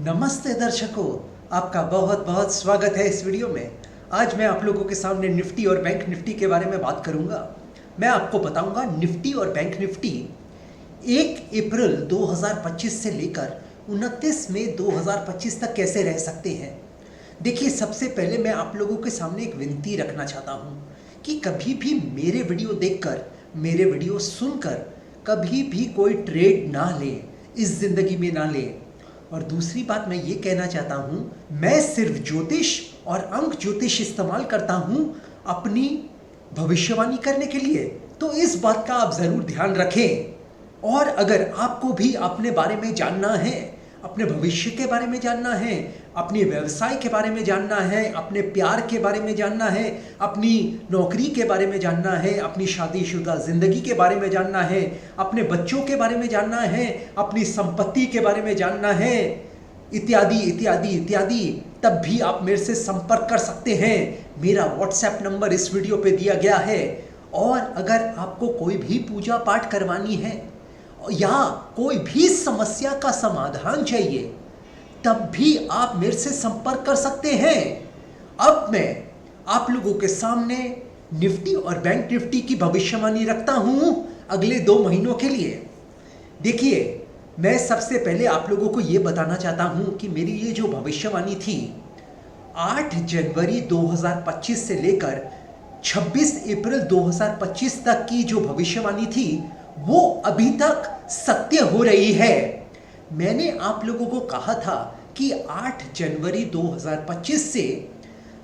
नमस्ते दर्शकों, आपका बहुत बहुत स्वागत है इस वीडियो में। आज मैं आप लोगों के सामने निफ्टी और बैंक निफ्टी के बारे में बात करूंगा। मैं आपको बताऊंगा निफ्टी और बैंक निफ्टी 1 अप्रैल 2025 से लेकर 29 मई 2025 तक कैसे रह सकते हैं। देखिए, सबसे पहले मैं आप लोगों के सामने एक विनती रखना चाहता हूं कि कभी भी मेरे वीडियो देखकर, मेरे वीडियो सुनकर कभी भी कोई ट्रेड ना लें, इस ज़िंदगी में ना लें। और दूसरी बात मैं ये कहना चाहता हूँ, मैं सिर्फ ज्योतिष और अंक ज्योतिष इस्तेमाल करता हूँ अपनी भविष्यवाणी करने के लिए, तो इस बात का आप ज़रूर ध्यान रखें। और अगर आपको भी अपने बारे में जानना है, अपने भविष्य के बारे में जानना है, अपने व्यवसाय के बारे में जानना है, अपने प्यार के बारे में जानना है, अपनी नौकरी के बारे में जानना है, अपनी शादीशुदा ज़िंदगी के बारे में जानना है, अपने बच्चों के बारे में जानना है, अपनी संपत्ति के बारे में जानना है, इत्यादि इत्यादि इत्यादि, तब भी आप मेरे से संपर्क कर सकते हैं। मेरा व्हाट्सएप नंबर इस वीडियो पे दिया गया है। और अगर आपको कोई भी पूजा पाठ करवानी है या कोई भी समस्या का समाधान चाहिए, तब भी आप मेरे से संपर्क कर सकते हैं। अब मैं आप लोगों के सामने निफ्टी और बैंक निफ्टी की भविष्यवाणी रखता हूं अगले 2 महीनों के लिए। देखिए, मैं सबसे पहले आप लोगों को यह बताना चाहता हूं कि मेरी ये जो भविष्यवाणी थी 8 जनवरी 2025 से लेकर 26 अप्रैल 2025 तक की जो भविष्यवाणी थी, वो अभी तक सत्य हो रही है। मैंने आप लोगों को कहा था कि 8 जनवरी 2025 से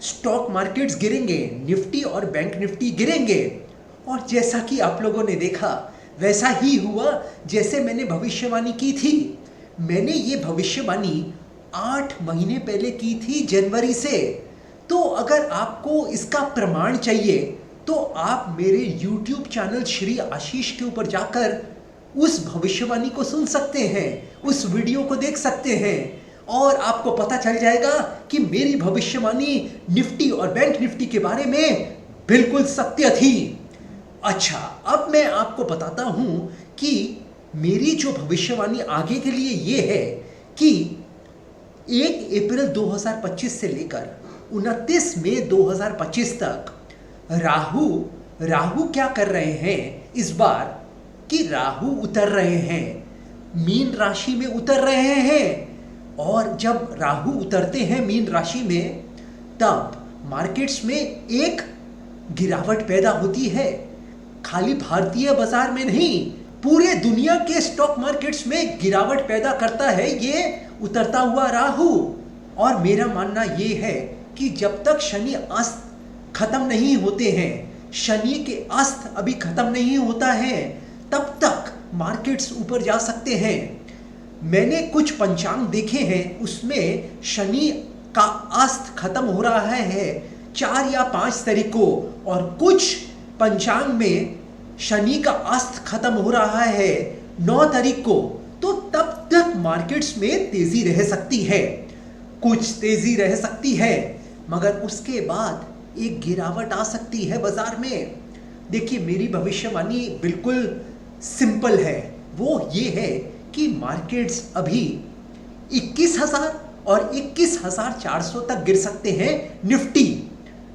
स्टॉक मार्केट्स गिरेंगे, निफ्टी और बैंक निफ्टी गिरेंगे। और जैसा कि आप लोगों ने देखा, वैसा ही हुआ जैसे मैंने भविष्यवाणी की थी। मैंने ये भविष्यवाणी 8 महीने पहले की थी, जनवरी से। तो अगर आपको इसका प्रमाण चाहिए तो आप मेरे YouTube चैनल श्री आशीष के ऊपर जाकर उस भविष्यवाणी को सुन सकते हैं, उस वीडियो को देख सकते हैं, और आपको पता चल जाएगा कि मेरी भविष्यवाणी निफ्टी और बैंक निफ्टी के बारे में बिल्कुल सत्य थी। अच्छा, अब मैं आपको बताता हूं कि मेरी जो भविष्यवाणी आगे के लिए ये है कि 1 अप्रैल 2025 से लेकर 29 मई 2025 तक राहु क्या कर रहे हैं इस बार, कि राहु उतर रहे हैं, मीन राशि में उतर रहे हैं। और जब राहु उतरते हैं मीन राशि में, तब मार्केट्स में एक गिरावट पैदा होती है। खाली भारतीय बाजार में नहीं, पूरे दुनिया के स्टॉक मार्केट्स में गिरावट पैदा करता है ये उतरता हुआ राहु। और मेरा मानना ये है कि जब तक शनि अस्त खत्म नहीं होते हैं, शनि के अस्त अभी खत्म नहीं होता है, तब तक मार्केट्स ऊपर जा सकते हैं। मैंने कुछ पंचांग देखे हैं, उसमें शनि का अस्त खत्म हो रहा है 4 या 5 तारीख को, और कुछ पंचांग में शनि का अस्त खत्म हो रहा है 9 तारीख को। तो तब तक मार्केट्स में तेजी रह सकती है, कुछ तेजी रह सकती है, मगर उसके बाद एक गिरावट आ सकती है बाजार में। देखिए, मेरी भविष्यवाणी बिल्कुल सिंपल है। वो ये है कि मार्केट्स अभी 21,000 और 21,400 तक गिर सकते हैं निफ्टी।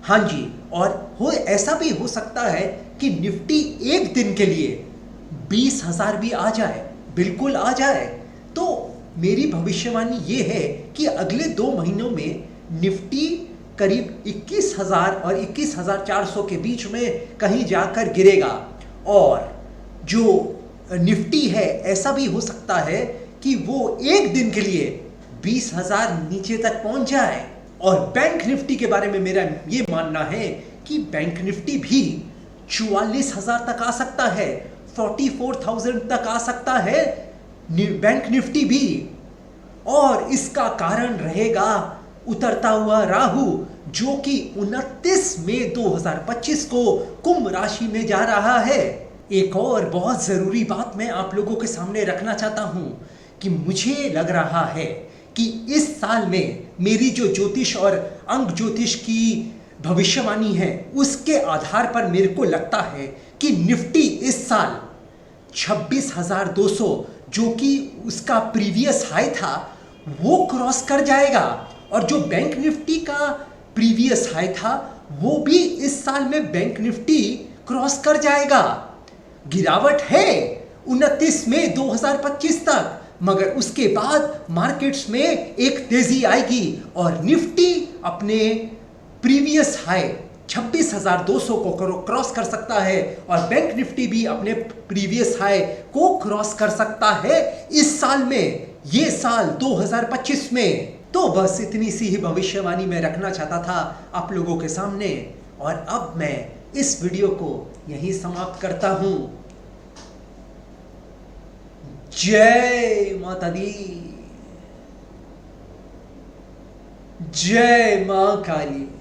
हाँ जी, और ऐसा भी हो सकता है कि निफ्टी एक दिन के लिए 20,000 भी आ जाए, बिल्कुल आ जाए। तो मेरी भविष्यवाणी ये है कि अगले 2 महीनों में निफ्टी करीब 21,000 और 21,400 के बीच में कहीं जाकर गिरेगा। और जो निफ्टी है, ऐसा भी हो सकता है कि वो एक दिन के लिए 20,000 नीचे तक पहुंच जाए। और बैंक निफ्टी के बारे में मेरा ये मानना है कि बैंक निफ्टी भी 44,000 तक आ सकता है, 44,000 तक आ सकता है बैंक निफ्टी भी। और इसका कारण रहेगा उतरता हुआ राहु, जो कि 29 मई 2025 को कुंभ राशि में जा रहा है। एक और बहुत ज़रूरी बात मैं आप लोगों के सामने रखना चाहता हूं कि मुझे लग रहा है कि इस साल में मेरी जो ज्योतिष और अंक ज्योतिष की भविष्यवाणी है, उसके आधार पर मेरे को लगता है कि निफ्टी इस साल 26,200, जो कि उसका प्रीवियस हाई था, वो क्रॉस कर जाएगा। और जो बैंक निफ्टी का प्रीवियस हाई था वो भी इस साल में बैंक निफ्टी क्रॉस कर जाएगा। गिरावट है 29 मई 2025 तक, मगर उसके बाद मार्केट्स में एक तेजी आएगी और निफ्टी अपने प्रीवियस हाई 26,200 को क्रॉस कर सकता है और बैंक निफ्टी भी अपने प्रीवियस हाई को क्रॉस कर सकता है इस साल में, ये साल 2025 में। तो बस इतनी सी ही भविष्यवाणी मैं रखना चाहता था आप लोगों के सामने, और अब मैं इस वीडियो को यहीं समाप्त करता हूं। जय माता दी, जय मां काली।